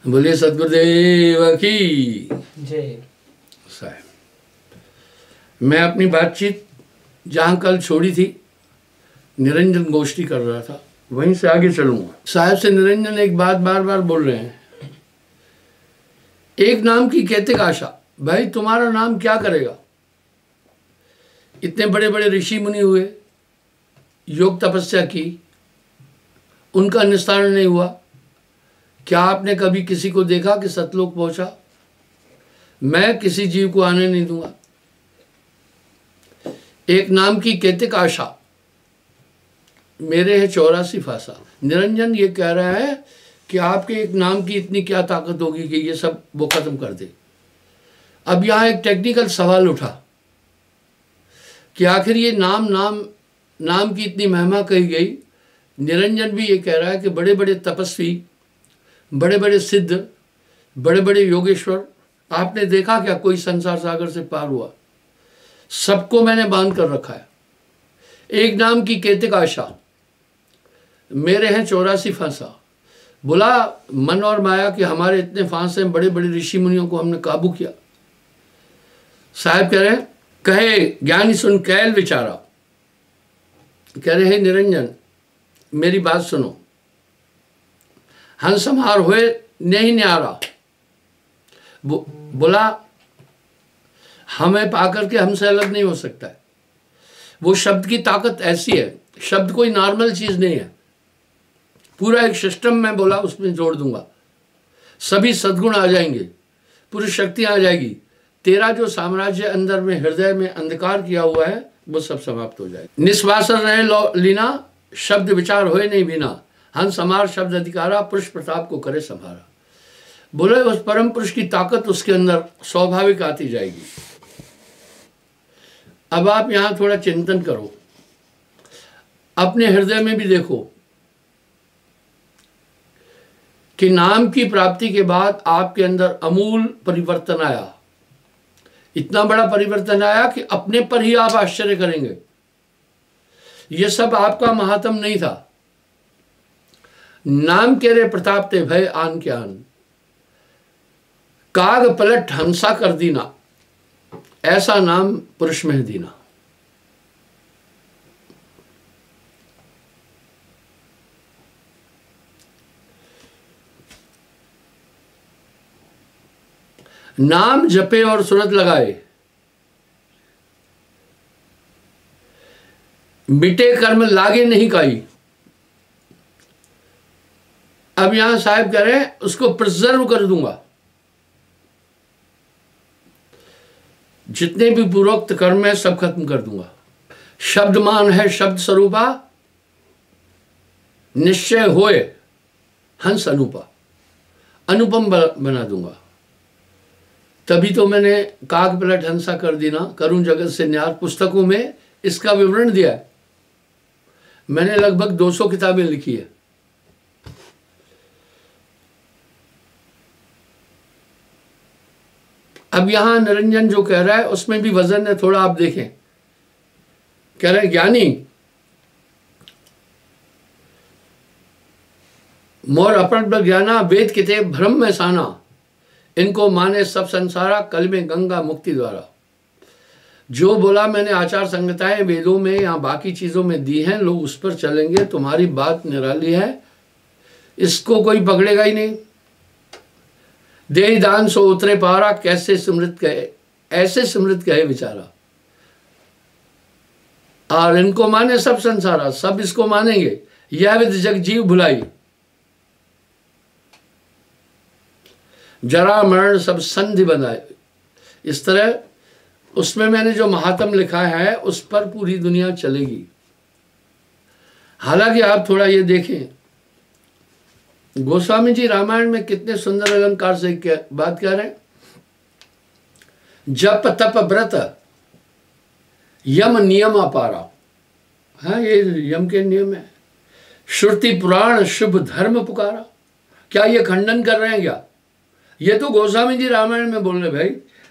बोलिए सतगुरुदेव की जय। साहब, मैं अपनी बातचीत जहाँ कल छोड़ी थी निरंजन गोष्ठी कर रहा था, वहीं से आगे चलूंगा। साहब से निरंजन एक बात बार बार बोल रहे हैं, एक नाम की कहते आशा। भाई तुम्हारा नाम क्या करेगा? इतने बड़े बड़े ऋषि मुनि हुए, योग तपस्या की, उनका निस्तारण नहीं हुआ। क्या आपने कभी किसी को देखा कि सतलोक पहुंचा? मैं किसी जीव को आने नहीं दूंगा। एक नाम की कहते आशा, मेरे है 84 फासा। निरंजन ये कह रहा है कि आपके एक नाम की इतनी क्या ताकत होगी कि ये सब वो खत्म कर दे। अब यहाँ एक टेक्निकल सवाल उठा कि आखिर ये नाम की इतनी महिमा कही गई। निरंजन भी ये कह रहा है कि बड़े बड़े तपस्वी, बड़े बड़े सिद्ध, बड़े बड़े योगेश्वर, आपने देखा क्या कोई संसार सागर से पार हुआ? सबको मैंने बांध कर रखा है। एक नाम की कहते आशा, मेरे हैं 84 फांसा। बोला मन और माया कि हमारे इतने फांस हैं, बड़े बड़े ऋषि मुनियों को हमने काबू किया। साहब कह रहे हैं, कहे ज्ञानी सुन कैल विचारा। कह रहे हैं निरंजन मेरी बात सुनो, हंस संहार हुए नहीं न्यारा। बोला हमें पाकर के हमसे अलग नहीं हो सकता है। वो शब्द की ताकत ऐसी है, शब्द कोई नॉर्मल चीज नहीं है। पूरा एक सिस्टम में बोला उसमें जोड़ दूंगा, सभी सद्गुण आ जाएंगे, पूरी शक्तियां आ जाएगी। तेरा जो साम्राज्य अंदर में हृदय में अंधकार किया हुआ है वो सब समाप्त हो जाएगा। निस्वासर रहे लीना, शब्द विचार होए नहीं बिना। हंस समार शब्द अधिकारा, पुरुष प्रताप को करे संभारा। बोले उस परम पुरुष की ताकत उसके अंदर स्वाभाविक आती जाएगी। अब आप यहां थोड़ा चिंतन करो, अपने हृदय में भी देखो कि नाम की प्राप्ति के बाद आपके अंदर अमूल परिवर्तन आया। इतना बड़ा परिवर्तन आया कि अपने पर ही आप आश्चर्य करेंगे। यह सब आपका महात्म नहीं था। नाम के रे प्रताप ते भय आन के आन, काग पलट हंसा कर दीना, ऐसा नाम पुरुष में दीना। नाम जपे और सुरत लगाए, मिटे कर्म लागे नहीं काई। अब यहां साहब कह रहे हैं उसको प्रिजर्व कर दूंगा। जितने भी पूर्वोक्त कर्म है सब खत्म कर दूंगा। शब्दमान है शब्द स्वरूपा, निश्चय होए हंस अनुपा, अनुपम बना दूंगा। तभी तो मैंने काग पलट हंसा कर देना, करूं जगत से न्यार पुस्तकों में इसका विवरण दिया है। मैंने लगभग 200 किताबें लिखी है। अब यहां निरंजन जो कह रहा है उसमें भी वजन है थोड़ा, आप देखें। कह रहे ज्ञानी मोर अपन ज्ञाना, वेद किते भ्रम में साना, इनको माने सब संसारा, कल में गंगा मुक्ति द्वारा। जो बोला मैंने आचार संहिताएं वेदों में या बाकी चीजों में दी हैं, लोग उस पर चलेंगे, तुम्हारी बात निराली है, इसको कोई पकड़ेगा ही नहीं। दे दान सो उतरे पारा, कैसे स्मृत कहे, ऐसे स्मृत कहे विचारा। और इनको माने सब संसारा, सब इसको मानेंगे। यह विद जग जीव भुलाई, जरा मरण सब संधि बनाए। इस तरह उसमें मैंने जो महात्म लिखा है उस पर पूरी दुनिया चलेगी। हालांकि आप थोड़ा ये देखें, गोस्वामी जी रामायण में कितने सुंदर अलंकार से बात कह रहे हैं। जप तप व्रत यम नियम अपारा। हाँ, ये यम के नियम है। श्रुति पुराण शुभ धर्म पुकारा। क्या ये खंडन कर रहे हैं क्या? ये तो गोस्वामी जी रामायण में बोल रहे। भाई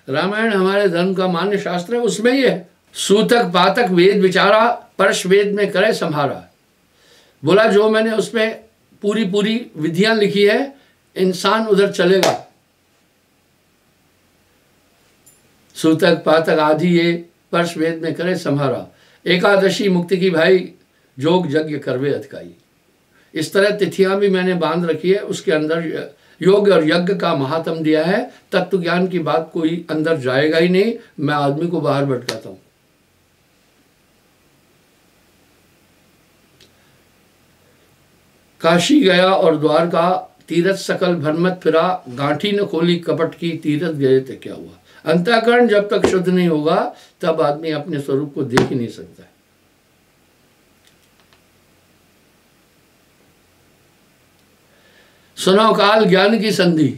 रामायण हमारे धर्म का मान्य शास्त्र है, उसमें ही है। सूतक पातक वेद विचारा, परश वेद में करे संभारा। बोला जो मैंने उसमें पूरी विधियां लिखी है, इंसान उधर चलेगा। सूतक पातक आदि ये पर्श वेद में करे संहारा, एकादशी मुक्ति की भाई जोग यज्ञ करवे अधिकाई। इस तरह तिथियां भी मैंने बांध रखी है, उसके अंदर योग और यज्ञ का महात्म दिया है। तत्व ज्ञान की बात कोई अंदर जाएगा ही नहीं, मैं आदमी को बाहर भटकाता हूं। काशी गया और द्वारका तीरथ सकल भ्रमत फिरा, गांठी न खोली कपट की तीरथ गए थे क्या हुआ। अंतःकरण जब तक शुद्ध नहीं होगा तब आदमी अपने स्वरूप को देख ही नहीं सकता। सुनो काल ज्ञान की संधि।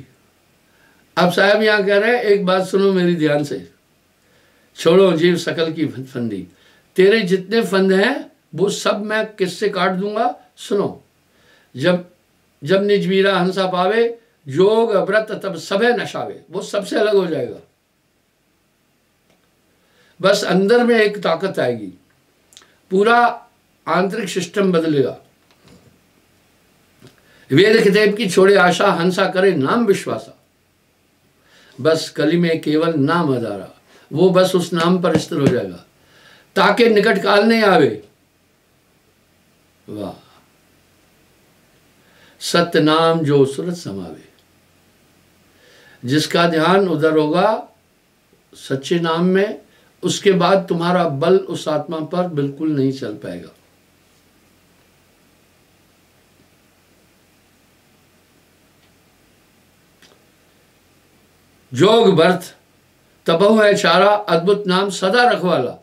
अब साहब यहां कह रहे हैं एक बात सुनो मेरी ध्यान से, छोड़ो जीव सकल की फंदी। तेरे जितने फंद हैं वो सब मैं किससे काट दूंगा। सुनो, जब निज मीरा हंसा पावे, योग व्रत तब सबे नशावे, वो सबसे अलग हो जाएगा। बस अंदर में एक ताकत आएगी, पूरा आंतरिक सिस्टम बदलेगा। वेद किताब की छोड़े आशा, हंसा करे नाम विश्वासा। बस कली में केवल नाम आधारा, वो बस उस नाम पर स्थिर हो जाएगा, ताकि निकट काल नहीं आवे। वाह, सत्य नाम जो सूरत समावे। जिसका ध्यान उधर होगा सच्चे नाम में, उसके बाद तुम्हारा बल उस आत्मा पर बिल्कुल नहीं चल पाएगा। जोग बर्थ तपहु है चारा, अद्भुत नाम सदा रखवाला।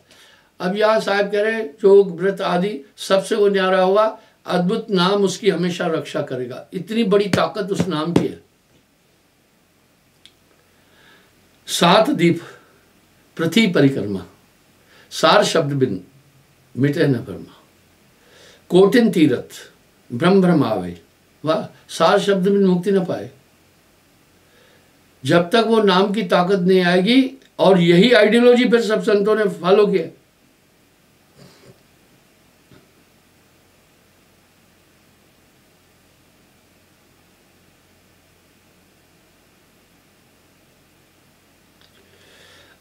अब यहां साहब कह रहे जोग व्रत आदि सबसे वो न्यारा होगा, अद्भुत नाम उसकी हमेशा रक्षा करेगा। इतनी बड़ी ताकत उस नाम की है। 7 दीप पृथ्वी परिक्रमा, सार शब्द बिन मिटे न भरमा। कोटिन तीरथ ब्रह्म भ्रम आवे। वाह, सार शब्द बिन मुक्ति न पाए। जब तक वो नाम की ताकत नहीं आएगी, और यही आइडियोलॉजी फिर सब संतों ने फॉलो किया।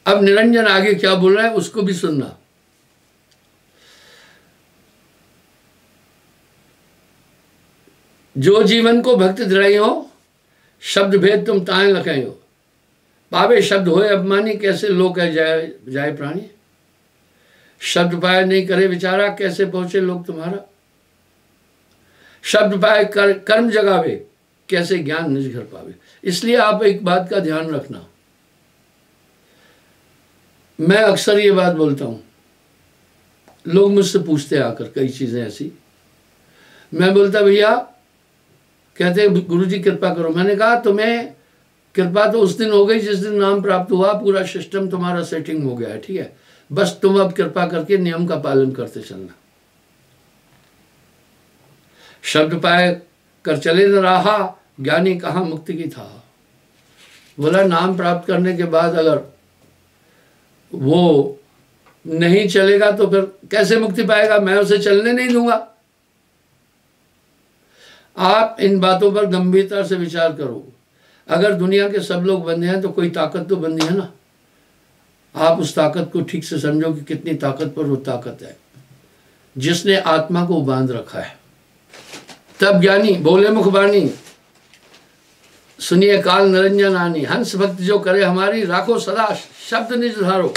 अब निरंजन आगे क्या बोल रहा है उसको भी सुनना। जो जीवन को भक्ति दृढ़ हो, शब्द भेद तुम ताए लखें हो। पावे शब्द होए अभिमानी, कैसे लोग कह जाए प्राणी। शब्द पाए नहीं करे विचारा, कैसे पहुंचे लोग तुम्हारा। शब्द पाए कर्म जगावे, कैसे ज्ञान निज घर पावे। इसलिए आप एक बात का ध्यान रखना, मैं अक्सर ये बात बोलता हूं, लोग मुझसे पूछते हैं आकर कई चीजें ऐसी, मैं बोलता भैया, कहते हैं गुरुजी कृपा करो। मैंने कहा तुम्हें कृपा तो उस दिन हो गई जिस दिन नाम प्राप्त हुआ, पूरा सिस्टम तुम्हारा सेटिंग हो गया है, ठीक है। बस तुम अब कृपा करके नियम का पालन करते चलना। शब्द पाए कर चले न रहा, ज्ञानी कहाँ मुक्ति की था। बोला नाम प्राप्त करने के बाद अगर वो नहीं चलेगा तो फिर कैसे मुक्ति पाएगा, मैं उसे चलने नहीं दूंगा। आप इन बातों पर गंभीरता से विचार करो। अगर दुनिया के सब लोग बंधे हैं तो कोई ताकत तो बंधी है ना। आप उस ताकत को ठीक से समझो कि कितनी ताकत पर वो ताकत है जिसने आत्मा को बांध रखा है। तब ज्ञानी बोले मुखबानी, सुनिए काल निरंजन आनी। हंस भक्त जो करे हमारी, राखो सदा शब्द निज धारो।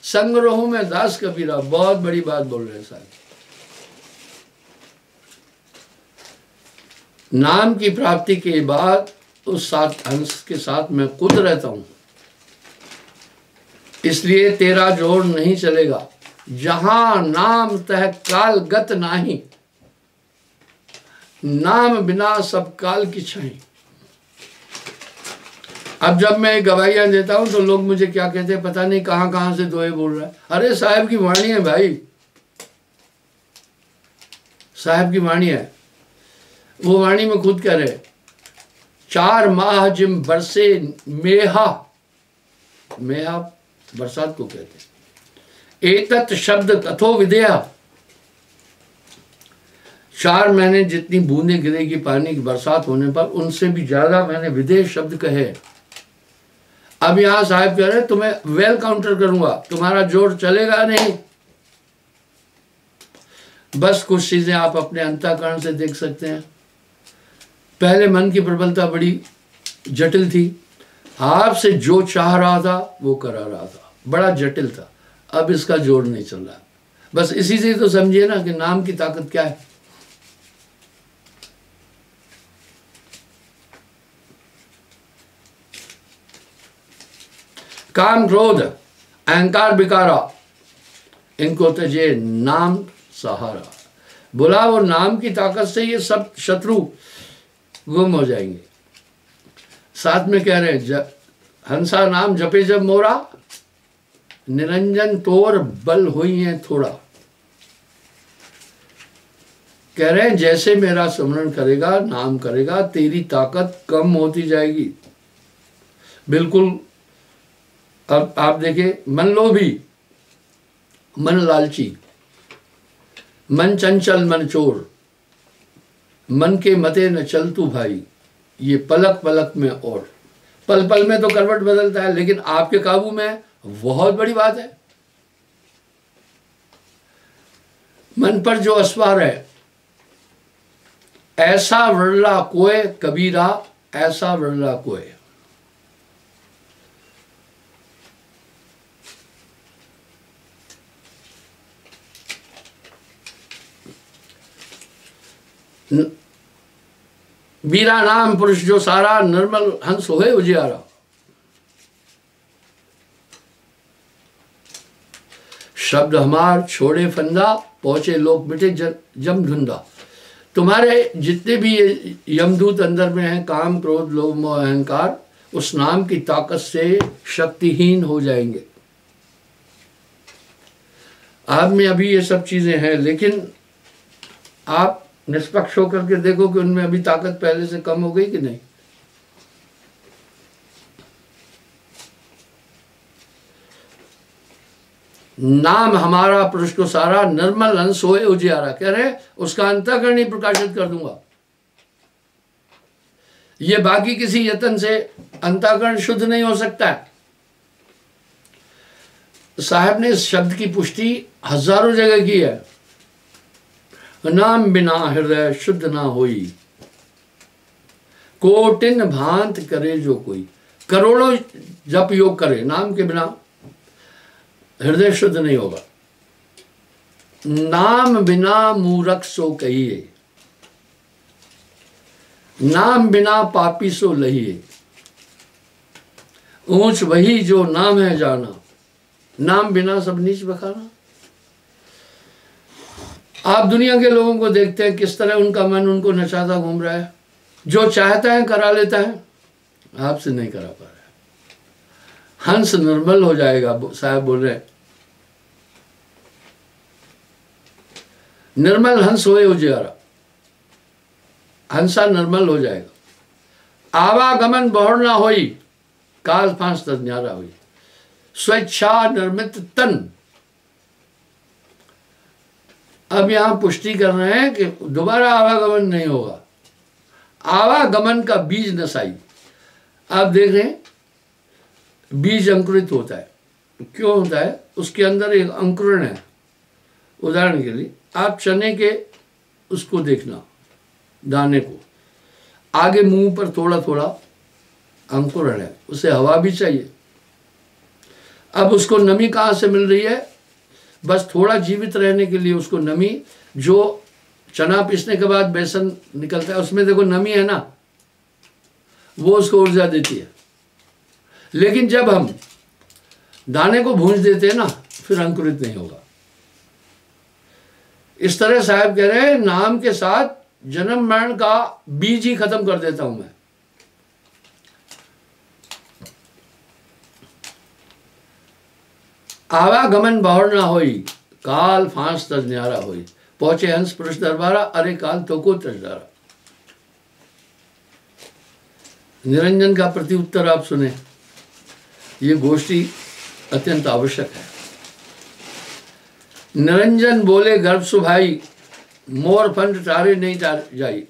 संग रहूं में दास कबीरा, बहुत बड़ी बात बोल रहे हैं साहब। नाम की प्राप्ति के बाद उस साथ हंस के साथ मैं खुद रहता हूं, इसलिए तेरा जोर नहीं चलेगा। जहां नाम तह काल गत नाही, नाम बिना सब काल की छाई। अब जब मैं गवाहियां देता हूं तो लोग मुझे क्या कहते हैं पता नहीं, कहां कहां से दोहे बोल रहा है। अरे साहब की वाणी है भाई, साहब की वाणी है। वो वाणी में खुद कह रहे 4 माह जिम बरसे मेहा, मेहा बरसात को कहते हैं। एतत् शब्द कथो विदेहा, 4 महीने जितनी बूंदें गिरेगी पानी की बरसात होने पर, उनसे भी ज्यादा मैंने विदेश शब्द कहे। अब यहां साहब कह रहे तुम्हें वेल काउंटर करूंगा, तुम्हारा जोर चलेगा नहीं। बस कुछ चीजें आप अपने अंतःकरण से देख सकते हैं। पहले मन की प्रबलता बड़ी जटिल थी, आपसे जो चाह रहा था वो करा रहा था, बड़ा जटिल था। अब इसका जोर नहीं चल रहा। बस इसी से तो समझिए ना कि नाम की ताकत क्या है। काम, क्रोध, अहंकार, विकारा, इनको तजे नाम सहारा। बोला वो नाम की ताकत से ये सब शत्रु गुम हो जाएंगे। साथ में कह रहे हैं हंसा नाम जपे जब मोरा, निरंजन तोर बल हुई है थोड़ा। कह रहे हैं जैसे मेरा स्मरण करेगा, नाम करेगा, तेरी ताकत कम होती जाएगी। बिल्कुल। अब आप देखिए, मन लोभी, मन लालची, मन चंचल, मन चोर, मन के मते न चल तू भाई, ये पलक पलक में और पल पल में तो करवट बदलता है, लेकिन आपके काबू में है, बहुत बड़ी बात है। मन पर जो असवार है, ऐसा वरला कोय कबीरा, ऐसा वरला कोय। बीरा नाम पुरुष जो सारा, निर्मल हंस होए उजियारा। शब्द हमार छोड़े फंदा, पहुंचे लोक मिटे जम धुंधा। तुम्हारे जितने भी ये यमदूत अंदर में हैं, काम, क्रोध, लोभ, मोह, अहंकार, उस नाम की ताकत से शक्तिहीन हो जाएंगे। आप में अभी ये सब चीजें हैं, लेकिन आप निष्पक्ष होकर के देखो कि उनमें अभी ताकत पहले से कम हो गई कि नहीं। नाम हमारा पुरुष को सारा, निर्मल हंस होए उजियारा। कह रहे उसका अंतःकरण ही प्रकाशित कर दूंगा। ये बाकी किसी यत्न से अंतःकरण शुद्ध नहीं हो सकता है। साहब ने इस शब्द की पुष्टि हजारों जगह की है। नाम बिना हृदय शुद्ध ना होई, कोटिन भांत करे जो कोई। करोड़ों जप योग करे, नाम के बिना हृदय शुद्ध नहीं होगा। नाम बिना मूरख सो कहिए, नाम बिना पापी सो लहिए। ऊंच वही जो नाम है जाना, नाम बिना सब नीच बखाना। आप दुनिया के लोगों को देखते हैं किस तरह उनका मन उनको नचाता घूम रहा है। जो चाहता है करा लेता है, आपसे नहीं करा पा रहा है। हंस निर्मल हो जाएगा, साहब बोल रहे हैं। निर्मल हंस होए उजियारा, हंसा निर्मल हो जाएगा। आवागमन बहुर ना होई, काल फांस तज न्यारा हुई। स्वेच्छा निर्मित तन। अब यहां पुष्टि कर रहे हैं कि दोबारा आवागमन नहीं होगा। आवागमन का बीज नसाई। आप देख रहे हैं बीज अंकुरित होता है, क्यों होता है? उसके अंदर एक अंकुरण है। उदाहरण के लिए आप चने के उसको देखना, दाने को, आगे मुंह पर थोड़ा थोड़ा अंकुरण है, उसे हवा भी चाहिए। अब उसको नमी कहाँ से मिल रही है? बस थोड़ा जीवित रहने के लिए उसको नमी, जो चना पीसने के बाद बेसन निकलता है उसमें देखो नमी है ना, वो उसको ऊर्जा देती है। लेकिन जब हम दाने को भूंज देते हैं ना, फिर अंकुरित नहीं होगा। इस तरह साहब कह रहे हैं नाम के साथ जन्म मरण का बीज ही खत्म कर देता हूं मैं। आवागमन बहुर ना होई, काल फांस तज न्यारा होई। पहुंचे हंस पुरुष दरबारा, अरे काल तो को तजदारा। निरंजन का प्रति उत्तर आप सुने, ये गोष्ठी अत्यंत आवश्यक है। निरंजन बोले गर्भ सुभाई, मोर फंद टारे नहीं जाई।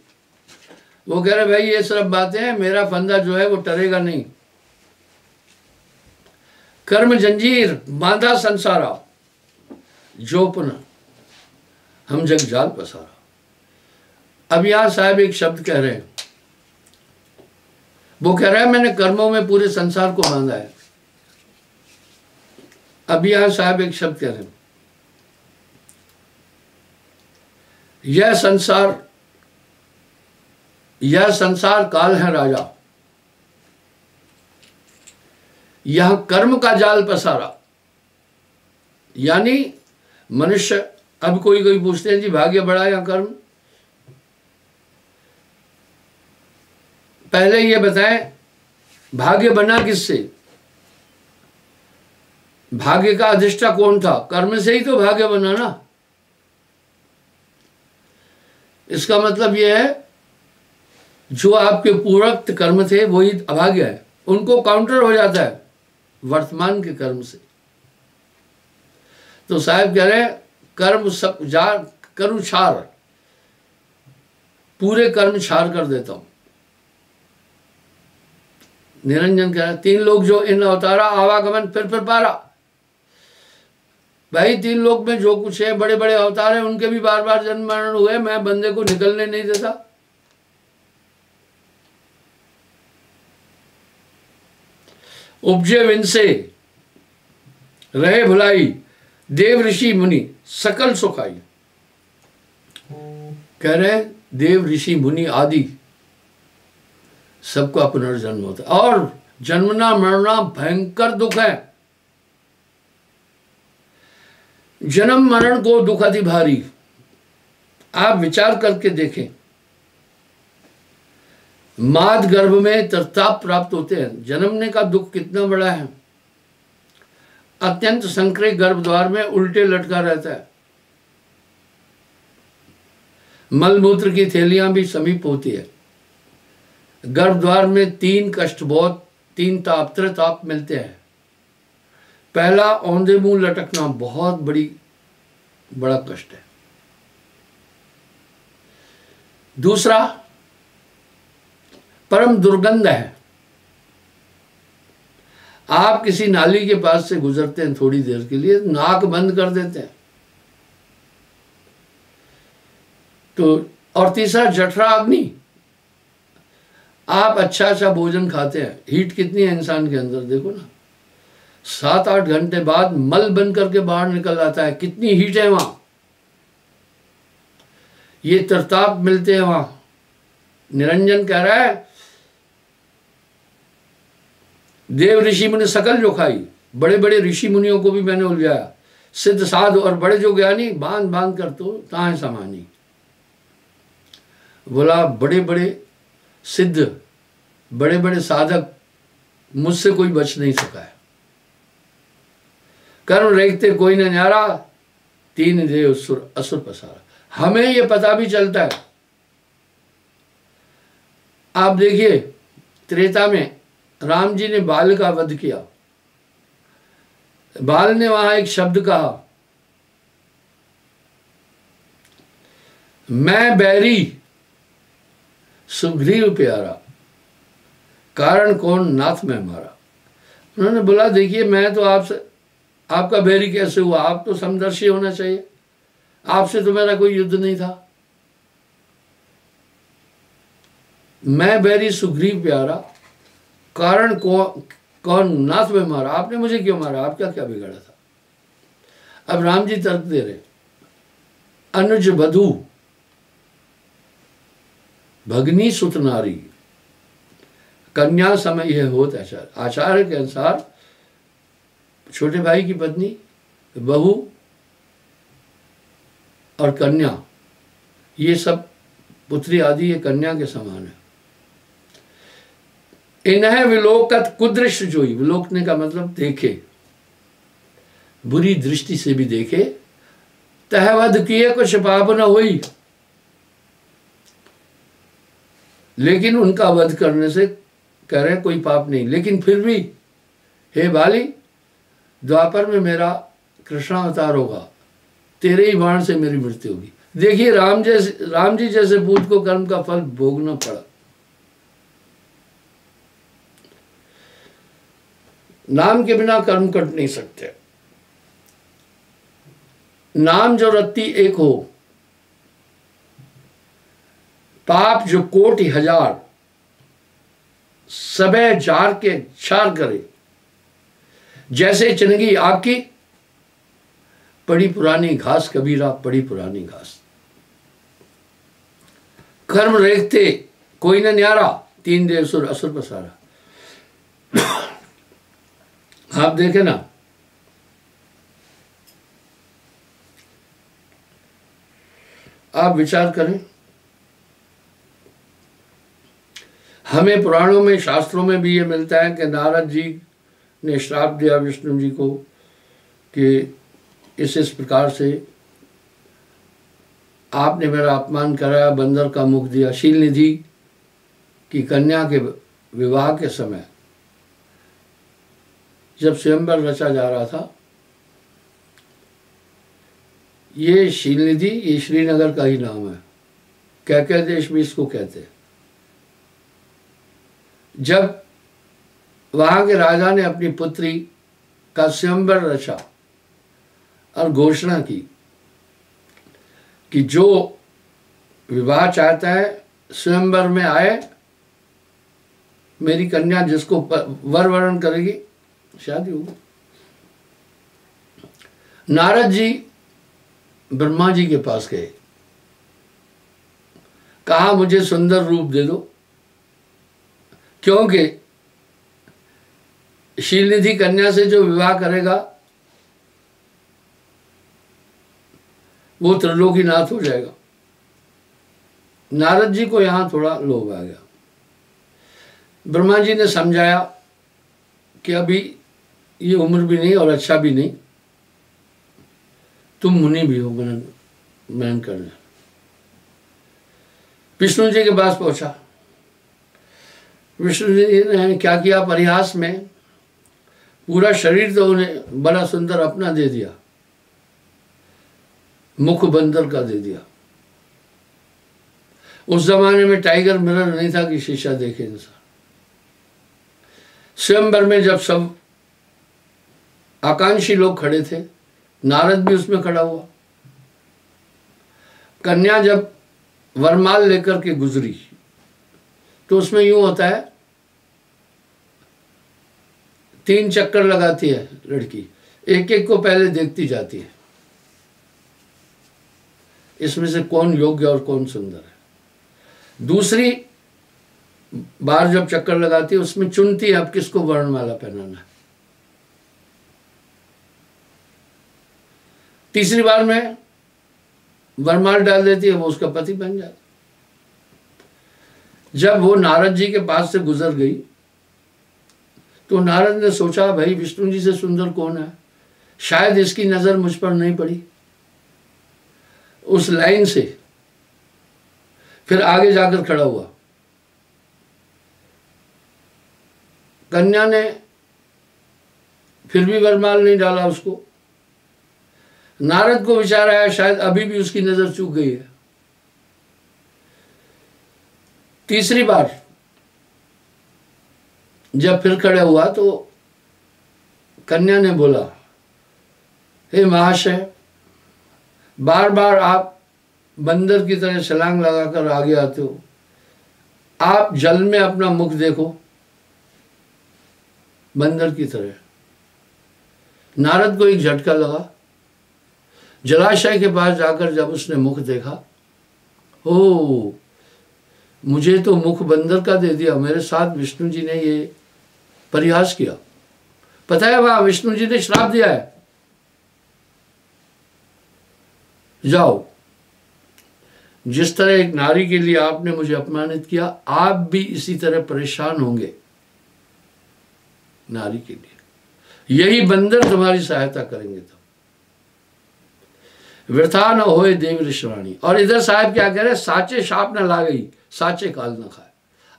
वो कह रहे भाई ये सब बातें हैं, मेरा फंदा जो है वो टरेगा नहीं। कर्म जंजीर बांधा संसारा, जोपन हम जग जाल पसारा। अब यहां साहब एक शब्द कह रहे हैं, वो कह रहा है मैंने कर्मों में पूरे संसार को बांधा है। अब यहां साहब एक शब्द कह रहे हैं, यह संसार काल है राजा, यह कर्म का जाल पसारा। यानी मनुष्य, अब कोई पूछते हैं जी भाग्य बड़ा या कर्म? पहले ये बताएं भाग्य बना किससे? भाग्य का अधिष्ठा कौन था? कर्म से ही तो भाग्य बना ना। इसका मतलब यह है जो आपके पूर्वोक्त कर्म थे वही अभाग्य है, उनको काउंटर हो जाता है वर्तमान के कर्म से। तो साहब कह रहे हैं कर्म सब करूं छार, पूरे कर्म छार कर देता हूं। निरंजन कह रहे हैं 3 लोग जो इन अवतारा, आवागमन फिर पारा। भाई 3 लोग में जो कुछ है, बड़े बड़े अवतार हैं, उनके भी बार बार जन्म मरण हुए, मैं बंदे को निकलने नहीं देता। उपजे विनसे रहे भुलाई, देव ऋषि मुनि सकल सुखाई। कह रहे देव ऋषि मुनि आदि सबका पुनर्जन्म होता है, और जन्मना मरना भयंकर दुख है। जन्म मरण को दुख अति भारी। आप विचार करके देखें, माद गर्भ में तरताप प्राप्त होते हैं, जन्मने का दुख कितना बड़ा है। अत्यंत संक्रिय गर्भ द्वार में उल्टे लटका रहता है, मलमूत्र की थैलियां भी समीप होती है। गर्भ द्वार में 3 कष्ट, बहुत 3 ताप, त्रिताप मिलते हैं। पहला औंधे मुंह लटकना बहुत बड़ा कष्ट है। दूसरा परम दुर्गंध है। आप किसी नाली के पास से गुजरते हैं थोड़ी देर के लिए, नाक बंद कर देते हैं तो। और तीसरा जठरा अग्नि। आप अच्छा भोजन खाते हैं, हीट कितनी है इंसान के अंदर देखो ना, 7-8 घंटे बाद मल बन करके बाहर निकल आता है, कितनी हीट है वहां। ये तरताप मिलते हैं वहां। निरंजन कह रहा है देव ऋषि मुनि सकल जो खाई, बड़े बड़े ऋषि मुनियों को भी मैंने उलझाया। सिद्ध साधु और बड़े जो ज्ञानी बांध कर तो ताहे समानी। बोला बड़े बड़े सिद्ध, बड़े बड़े साधक, मुझसे कोई बच नहीं सका है। कर्म रेखते कोई न न्यारा, 3 देव सुर असुर पसारा। हमें ये पता भी चलता है। आप देखिए त्रेता में राम जी ने बाल का वध किया। बाल ने वहां एक शब्द कहा, मैं बैरी सुग्रीव प्यारा, कारण कौन नाथ में मारा। उन्होंने बोला देखिए मैं तो आपसे, आपका बैरी कैसे हुआ? आप तो समदर्शी होना चाहिए, आपसे तो मेरा कोई युद्ध नहीं था। मैं बैरी सुग्रीव प्यारा, कारण कौन नाथ में मारा। आपने मुझे क्यों मारा? आपका क्या बिगाड़ा था? अब राम जी तर्क दे रहे, अनुज बधू भगनी सुत नारी, कन्या समय यह होत आचार। आचार्य के अनुसार छोटे भाई की पत्नी, बहू और कन्या, ये सब पुत्री आदि ये कन्या के समान है। इन्हें विलोकत कुदृष्ट जोई, विलोकने का मतलब देखे, बुरी दृष्टि से भी देखे। तह वध किए कुछ पाप न हुई, लेकिन उनका वध करने से कह रहे कोई पाप नहीं। लेकिन फिर भी हे बाली, द्वापर में मेरा कृष्णावतार होगा, तेरे ही बाण से मेरी मृत्यु होगी। देखिए राम जी जैसे पूत को कर्म का फल भोगना पड़ा। नाम के बिना कर्म कट नहीं सकते। नाम जो रत्ती एक हो, पाप जो कोटि हजार, सबे जार के छार करे। जैसे चनगी आपकी, पड़ी पुरानी घास कबीरा, पड़ी पुरानी घास। कर्म रेखते कोई न न्यारा, तीन देव सुर असुर पसारा। आप देखें ना, आप विचार करें, हमें पुराणों में शास्त्रों में भी ये मिलता है कि नारद जी ने श्राप दिया विष्णु जी को कि इस प्रकार से आपने मेरा अपमान कराया, बंदर का मुख दिया। शील निधि की कन्या के विवाह के समय जब स्वयंवर रचा जा रहा था, ये शील निधि, ये श्रीनगर का ही नाम है, कैकेय देश भी इसको कहते हैं। जब वहां के राजा ने अपनी पुत्री का स्वयंवर रचा और घोषणा की कि जो विवाह चाहता है स्वयंवर में आए, मेरी कन्या जिसको वर वरण करेगी शादी होगी। नारद जी ब्रह्मा जी के पास गए, कहा मुझे सुंदर रूप दे दो, क्योंकि शीलनिधि कन्या से जो विवाह करेगा वो त्रिलोकीनाथ हो जाएगा। नारद जी को यहां थोड़ा लोभ आ गया। ब्रह्मा जी ने समझाया कि अभी ये उम्र भी नहीं और अच्छा भी नहीं, तुम मुनि भी हो, मनन करना। विष्णु जी के पास पहुंचा। विष्णु जी ने क्या किया, परिहास में पूरा शरीर तो उन्हें बड़ा सुंदर अपना दे दिया, मुख बंदर का दे दिया। उस जमाने में टाइगर मिरर नहीं था कि शीशा देखे इंसान। स्वयंवर में जब सब आकांक्षी लोग खड़े थे, नारद भी उसमें खड़ा हुआ। कन्या जब वरमाल लेकर के गुजरी तो उसमें यूं होता है, 3 चक्कर लगाती है लड़की, एक एक को पहले देखती जाती है, इसमें से कौन योग्य और कौन सुंदर है। दूसरी बार जब चक्कर लगाती है उसमें चुनती है अब किसको वर्णमाला पहनाना है। तीसरी बार में वरमाल डाल देती है, वो उसका पति बन जाता। जब वो नारद जी के पास से गुजर गई तो नारद ने सोचा भाई विष्णु जी से सुंदर कौन है, शायद इसकी नजर मुझ पर नहीं पड़ी। उस लाइन से फिर आगे जाकर खड़ा हुआ। कन्या ने फिर भी वरमाल नहीं डाला उसको। नारद को विचार आया शायद अभी भी उसकी नजर चूक गई है। तीसरी बार जब फिर खड़ा हुआ तो कन्या ने बोला, हे महाशय, बार बार आप बंदर की तरह छलांग लगाकर आगे आते हो, आप जल में अपना मुख देखो, बंदर की तरह। नारद को एक झटका लगा। जलाशय के पास जाकर जब उसने मुख देखा, ओ मुझे तो मुख बंदर का दे दिया, मेरे साथ विष्णु जी ने ये परिहास किया। पता है वहां विष्णु जी ने श्राप दिया है, जाओ, जिस तरह एक नारी के लिए आपने मुझे अपमानित किया, आप भी इसी तरह परेशान होंगे नारी के लिए। यही बंदर तुम्हारी सहायता करेंगे। तब वृथा न होए देव ऋषवाणी। और इधर साहब क्या कह रहे, साचे शाप न ला गई, साचे काल न खाए।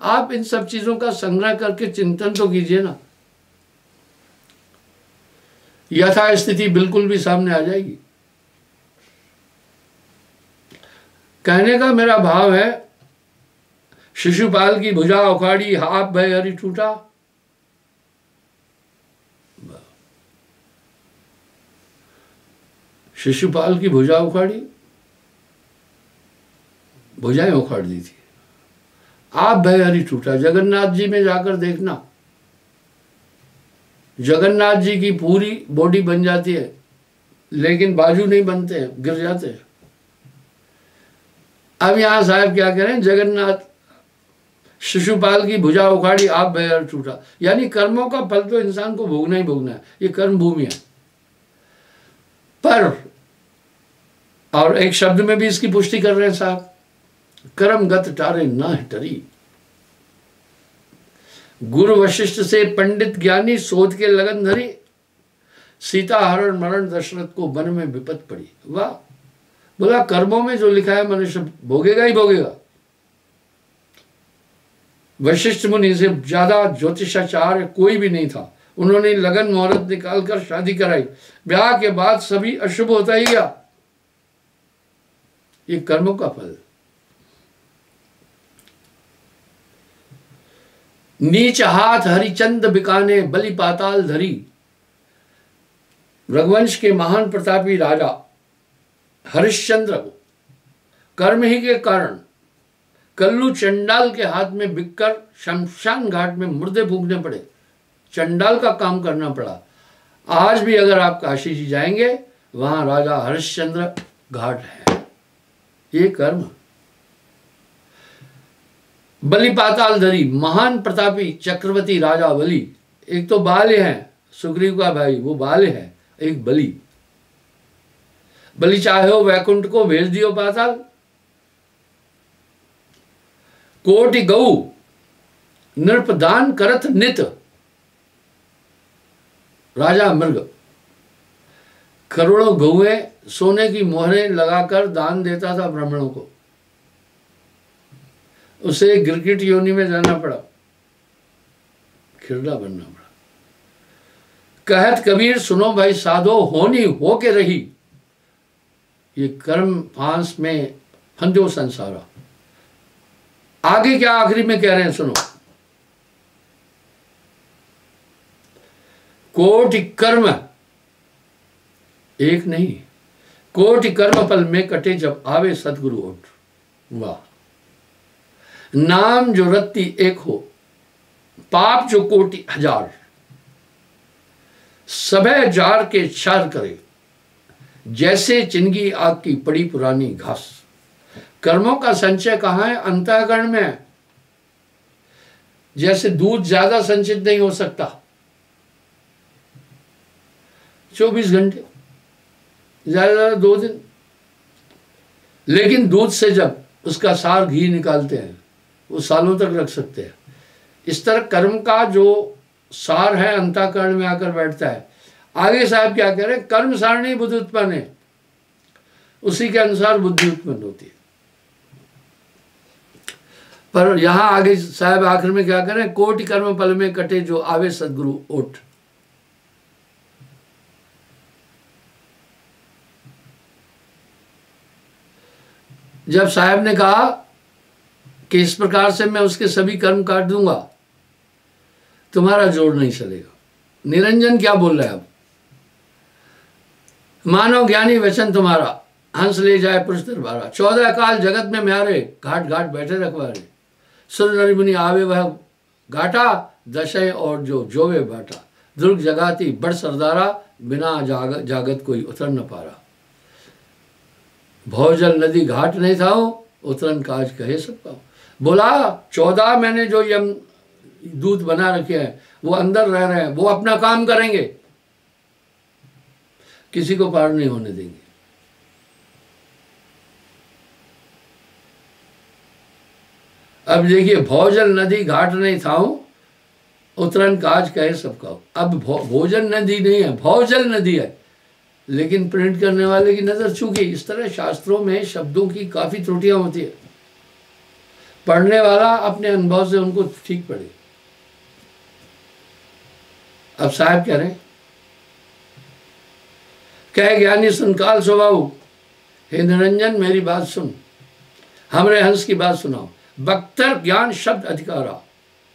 आप इन सब चीजों का संग्रह करके चिंतन तो कीजिए ना, यथा स्थिति बिल्कुल भी सामने आ जाएगी। कहने का मेरा भाव है, शिशुपाल की भुजा उखाड़ी, आप भय हरि टूटा। शिशुपाल की भुजा उखाड़ी, भुजाएं उखाड़ दी थी, आप भय हरि टूटा। जगन्नाथ जी में जाकर देखना, जगन्नाथ जी की पूरी बॉडी बन जाती है लेकिन बाजू नहीं बनते हैं, गिर जाते हैं। अब यहां साहब क्या कह रहे हैं, जगन्नाथ शिशुपाल की भुजा उखाड़ी, आप भय हरि टूटा। यानी कर्मों का फल तो इंसान को भोगना ही भोगना है, ये कर्म भूमि है। पर और एक शब्द में भी इसकी पुष्टि कर रहे हैं साहब, कर्म गत टारे ना टरी। गुरु वशिष्ठ से पंडित ज्ञानी शोध के लगन धरी, सीता हरण मरण दशरथ को वन में विपत पड़ी। वाह, बोला कर्मों में जो लिखा है मनुष्य भोगेगा ही भोगेगा। वशिष्ठ मुनि से ज्यादा ज्योतिषाचार्य कोई भी नहीं था। उन्होंने लगन मुहूर्त निकालकर शादी कराई, ब्याह के बाद सभी अशुभ होता ही गया। ये कर्मों का फल। नीच हाथ हरिचंद बिकाने, बलि पाताल धरी। रघुवंश के महान प्रतापी राजा हरिश्चंद्र को कर्म ही के कारण कल्लू चंडाल के हाथ में बिककर शमशान घाट में मुर्दे फूकने पड़े, चंडाल का काम करना पड़ा। आज भी अगर आप काशी जी जाएंगे, वहां राजा हरिश्चंद्र घाट है। ये कर्म। बलि पाताल धरी, महान प्रतापी चक्रवर्ती राजा बलि। एक तो बाल्य है, सुग्रीव का भाई, वो बाल्य है, एक बलि। बलि चाहे हो वैकुंठ को भेज दियो पाताल। कोटि गऊ नृपदान करत नित, राजा मृग करोड़ों गौएं सोने की मोहरें लगाकर दान देता था ब्राह्मणों को। उसे गिरगिट योनि में जाना पड़ा, खिरड़ा बनना पड़ा। कहत कबीर सुनो भाई साधो, होनी हो के रही। ये कर्म फांस में फंदो संसारा। आगे क्या आखिरी में कह रहे हैं सुनो, कोटि कर्म एक नहीं, कोटि कर्म फल में कटे जब आवे सतगुरु ओट। वाह, नाम जो रत्ती एक हो, पाप जो कोटि हजार, सबे जार के चार करे, जैसे चिंगी आग की पड़ी पुरानी घास। कर्मों का संचय कहाँ है? अंतःकरण में है। जैसे दूध ज्यादा संचित नहीं हो सकता 24 घंटे, ज्यादा 2 दिन, लेकिन दूध से जब उसका सार घी निकालते हैं वो सालों तक रख सकते हैं। इस तरह कर्म का जो सार है अंतःकरण में आकर बैठता है। आगे साहब क्या कह रहे हैं, कर्म सारणी बुद्धि उत्पन्न है, उसी के अनुसार बुद्धि उत्पन्न होती है। पर यहां आगे साहब आखिर में क्या करें, कोटि कर्म फल में कटे जो आवे सदगुरु ओट। जब साहब ने कहा कि इस प्रकार से मैं उसके सभी कर्म काट दूंगा, तुम्हारा जोर नहीं चलेगा। निरंजन क्या बोल रहा है अब, मानव ज्ञानी वचन तुम्हारा, हंस ले जाए पुरुष दरबारा। 14 काल जगत में म्यारे, घाट घाट बैठे रखवारे। सुर नर मुनि आवे वह घाटा, दशय और जो जोवे बाटा। दुर्ग जगाती बड़ सरदारा, बिना जागत कोई उतर न पारा। भौजल नदी घाट नहीं था, उतरन काज कहे सबका। बोला 14 मैंने जो यम दूत बना रखे हैं वो अंदर रह रहे हैं, वो अपना काम करेंगे, किसी को पार नहीं होने देंगे। अब देखिए, भोजल नदी घाट नहीं था, उतरन काज कहे सबका। अब भोजन नदी नहीं है, भौजल नदी है, लेकिन प्रिंट करने वाले की नजर चूकी। इस तरह शास्त्रों में शब्दों की काफी त्रुटियां होती है, पढ़ने वाला अपने अनुभव से उनको ठीक पढ़े। अब साहब कह रहे हैं, कह ज्ञानी सुन काल स्वभाव, हे निरंजन मेरी बात सुन। हमरे हंस की बात सुनाओ। बख्तर ज्ञान शब्द अधिकारा,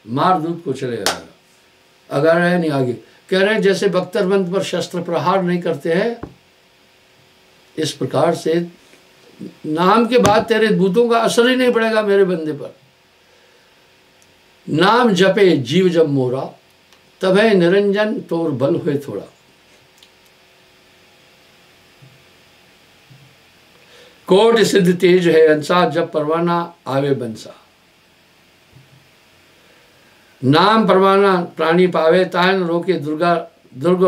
मार दूत को चले आया। अगर है नहीं आगे कह रहे हैं जैसे बख्तरबंद पर शस्त्र प्रहार नहीं करते हैं, इस प्रकार से नाम के बाद तेरे दूतों का असर ही नहीं पड़ेगा मेरे बंदे पर। नाम जपे जीव जब मोरा, तब है निरंजन तोर बल हुए थोड़ा। कोट सिद्ध तेज है अंसा, जब परवाना आवे बंसा। नाम परवाना प्राणी पावे, तायन रोके दुर्गा दुर्ग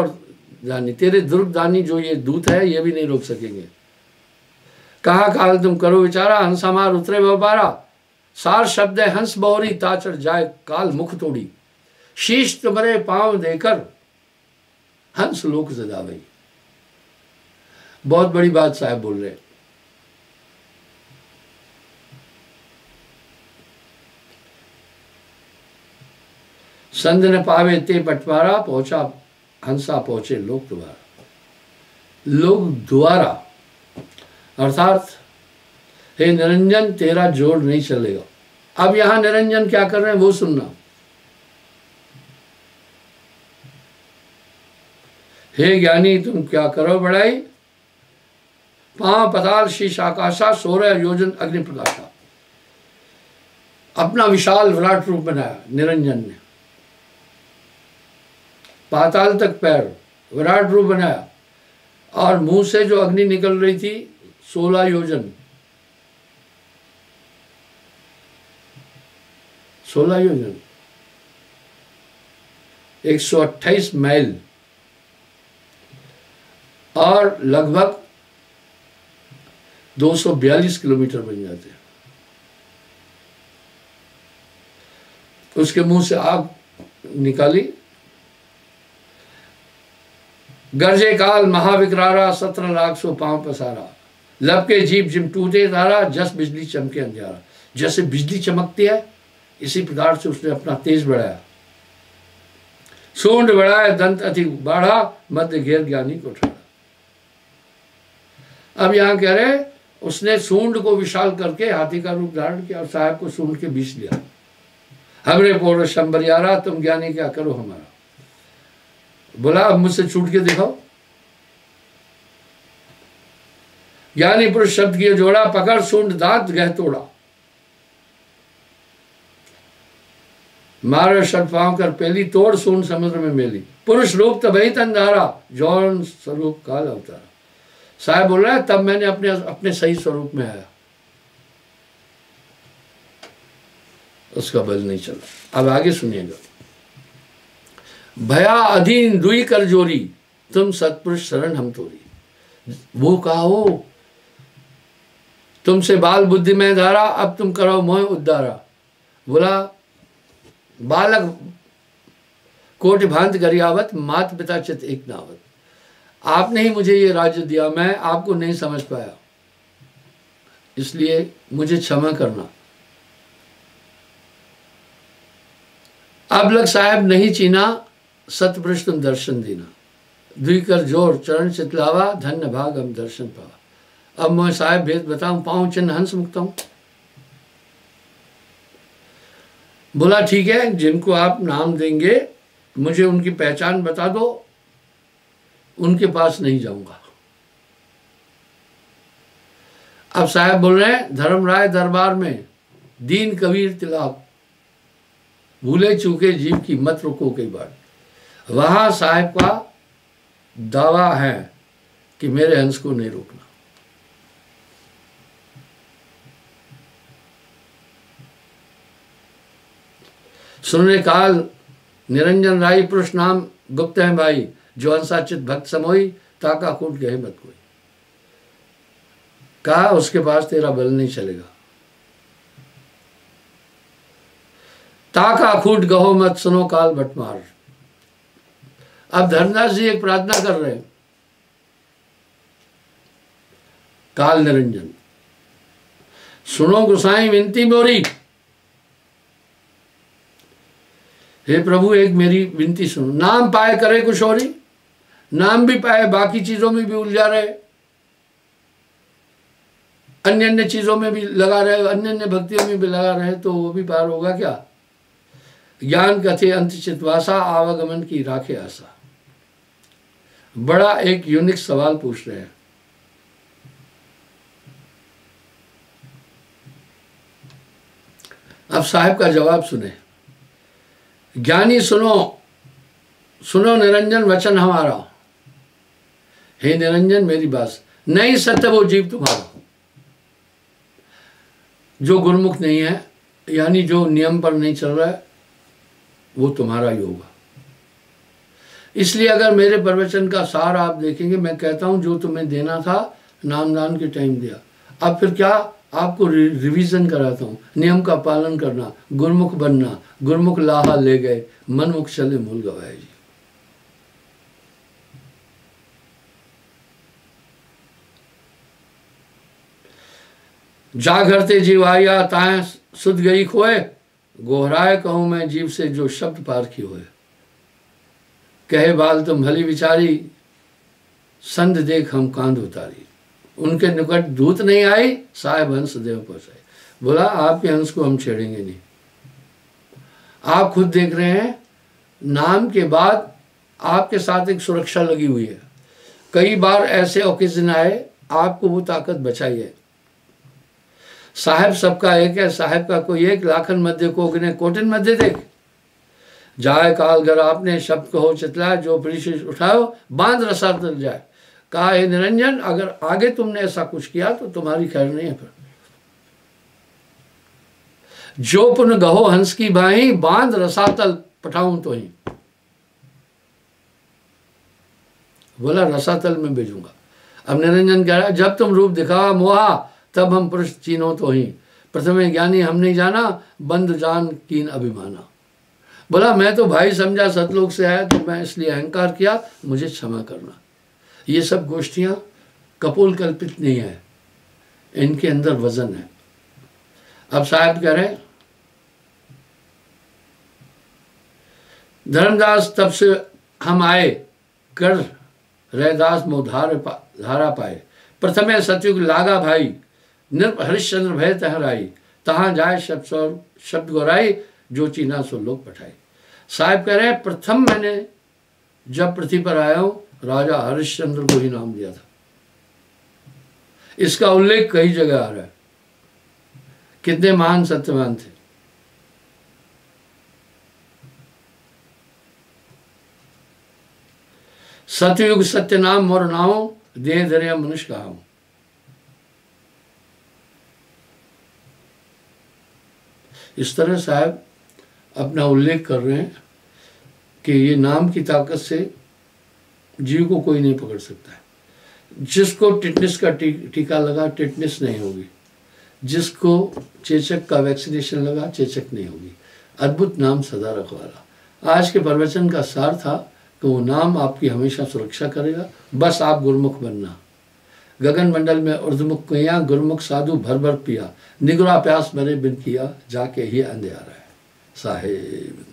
दानी। तेरे दुर्ग दानी जो ये दूत है ये भी नहीं रोक सकेंगे। कहा काल तुम करो विचारा, हंसा मार उतरे व्यापारा। सार शब्द है हंस बहुरी, ताचर जाए काल मुख तोड़ी। शीश तुम्हारे पांव देकर हंस लोक सदा भई। बहुत बड़ी बात साहब बोल रहे हैं। संध न पावे ते बंटवारा, पहुंचा हंसा पहुंचे लोक द्वारा। लोक द्वारा अर्थात हे निरंजन तेरा जोड़ नहीं चलेगा। अब यहां निरंजन क्या कर रहे हैं वो सुनना। हे ज्ञानी तुम क्या करो बड़ाई, पांव पताल शीश आकाशा, 16 योजन अग्नि प्रकाशा। अपना विशाल विराट रूप बनाया निरंजन ने, पाताल तक पैर, विराट रूप बनाया, और मुंह से जो अग्नि निकल रही थी 16 योजन, 16 योजन 128 माइल और लगभग 242 किलोमीटर बन जाते हैं। उसके मुंह से आग निकाली। गरजे काल महाविकरारा, 17 लाख सो पांव पसारा। लपके जीप जिम टूटे तारा, जस बिजली चमके अंधियारा। जैसे बिजली चमकती है इसी प्रकार से उसने अपना तेज बढ़ाया। सूंड बढ़ाया दंत अति बाढ़ा, मध्य घेर ज्ञानी को ठाड़ा। अब यहां कह रहे उसने सूंड को विशाल करके हाथी का रूप धारण किया और साहब को सूंड के बीच लिया। हमरे पोर शंबरियारा, तुम ज्ञानी क्या करो हमारा। बोला अब मुझसे छूट के दिखाओ। ज्ञानी पुरुष शब्द की जोड़ा, पकड़ सूंड दांत गह तोड़ा। मारो शब्द पांव कर पहली, तोड़ सूंड समुद्र में मेली। पुरुष रूप तबही तंधारा, जौन स्वरूप काल अवतारा। साहब बोल रहा है तब मैंने अपने सही स्वरूप में आया, उसका बल नहीं चला। अब आगे सुनिएगा। भया अधीन दुई कर जोरी, तुम सत्पुरुष शरण हम तोरी। वो कहा हो तुमसे बाल बुद्धि में धारा, अब तुम करो मोह उद्धारा। बोला बालक कोटि भांत गरियावत, मात पिता चित एक नावत। आपने ही मुझे ये राज्य दिया, मैं आपको नहीं समझ पाया, इसलिए मुझे क्षमा करना। अब लग साहब नहीं चीना, सतपुरुष तुम दर्शन देना। दुई कर जोर चरण चितलावा, धन्य भाग हम दर्शन पावा। अब मैं साहब भेद बताऊं, पाऊं चिन्ह हंस मुक्ता हूं। बोला ठीक है, जिनको आप नाम देंगे मुझे उनकी पहचान बता दो, उनके पास नहीं जाऊंगा। अब साहब बोल रहे हैं धर्मराय दरबार में दीन कबीर तिलाक, भूले चूके जीव की मत रुको कई बार। वहां साहब का दावा है कि मेरे हंस को नहीं रोकना। सुनने काल निरंजन राय, पुरुष नाम गुप्त है भाई। जो हंसा चित भक्त समोई, ताका कूट गए मत कोई। कहा उसके पास तेरा बल नहीं चलेगा। ताका खूट गहो मत, सुनो काल बटमार। अब धर्मदास जी एक प्रार्थना कर रहे हैं। काल निरंजन सुनो गुसाई विनती मोरी। हे प्रभु एक मेरी विनती सुनो। नाम पाए करे कुशोरी, नाम भी पाए बाकी चीजों में भी उलझा रहे। अन्य अन्य चीज़ों में भी लगा रहे, अन्य अन्य भक्तियों में भी लगा रहे, तो वो भी पार होगा क्या? ज्ञान कथे अंत चितवासा, आवागमन की राखे आशा। बड़ा एक यूनिक सवाल पूछ रहे हैं। अब साहब का जवाब सुने। ज्ञानी सुनो, सुनो निरंजन वचन हमारा, हे निरंजन मेरी बात, नहीं सत्य वो जीव तुम्हारा। जो गुरुमुख नहीं है, यानी जो नियम पर नहीं चल रहा है, वो तुम्हारा ही होगा। इसलिए अगर मेरे प्रवचन का सार आप देखेंगे, मैं कहता हूं जो तुम्हें देना था नामदान के टाइम दिया। अब फिर क्या आपको रिवीजन कराता हूं, नियम का पालन करना, गुरुमुख बनना। गुरुमुख लाहा ले गए, मनमुख चले मूल गवाए जी। जागरते जीव आया ताए सुध गई खोए, गोहराए कहूं मैं जीव से जो शब्द पारखी होए। कहे बाल तुम भली विचारी, संत देख हम कांध उतारी। उनके निकट दूत नहीं आई, साहेब हंस देव पहुंचाए। बोला आपके हंस को हम छेड़ेंगे नहीं। आप खुद देख रहे हैं, नाम के बाद आपके साथ एक सुरक्षा लगी हुई है। कई बार ऐसे ओकेजन आए, आपको वो ताकत बचाई है। साहेब सबका एक है, साहेब का कोई एक, लाखन मध्य को गिने कोटिन मध्य देख। जाए काल घर आपने शब्द कहो चितलाए, जो परिशिष उठाओ बांध रसा तल जाए। कहा हे निरंजन, अगर आगे तुमने ऐसा कुछ किया तो तुम्हारी खैर नहीं है। फिर जो पुन गहो हंस की बाही, बांध रसातल पठाऊं तो ही। बोला रसातल में भेजूंगा। अब निरंजन कह रहा है, जब तुम रूप दिखावा मोहा, तब हम पुरुष चीनो तो ही। प्रथमे ज्ञानी हम नहीं जाना, बंद जान कीन अभिमाना। बोला मैं तो भाई समझा, सतलोक से आया तो मैं इसलिए अहंकार किया, मुझे क्षमा करना। ये सब गोष्ठियां कपोल कल्पित नहीं है, इनके अंदर वजन है। अब साहब कह रहे, धर्मदास तब से हम आए, कर रैदास मोह धारा पाए। प्रथमे सतयुग लागा भाई, नृप हरिश्चंद्र भय तहराई। तहां जाए शब्द गोराई, जो चीना सो लोग पठाए। साहब कह रहे हैं, प्रथम मैंने जब पृथ्वी पर आया हूं, राजा हरिश्चंद्र को ही नाम दिया था। इसका उल्लेख कई जगह आ रहा है। कितने महान सत्यवान थे। सतयुग सत्य नाम मोर नाम, देह धरे मनुष्य कहा हूं। इस तरह साहब अपना उल्लेख कर रहे हैं कि ये नाम की ताकत से जीव को कोई नहीं पकड़ सकता है। जिसको टिटनेस का टीका लगा, टिटनेस नहीं होगी। जिसको चेचक का वैक्सीनेशन लगा, चेचक नहीं होगी। अद्भुत नाम सदा रखवाला। आज के प्रवचन का सार था कि वो नाम आपकी हमेशा सुरक्षा करेगा। बस आप गुरुमुख बनना। गगन मंडल में उर्दमुख कुइया, गुरुमुख साधु भर भर पिया। निगरा प्यास मरे बिन किया, जाके ही अंधेरा है साहेब।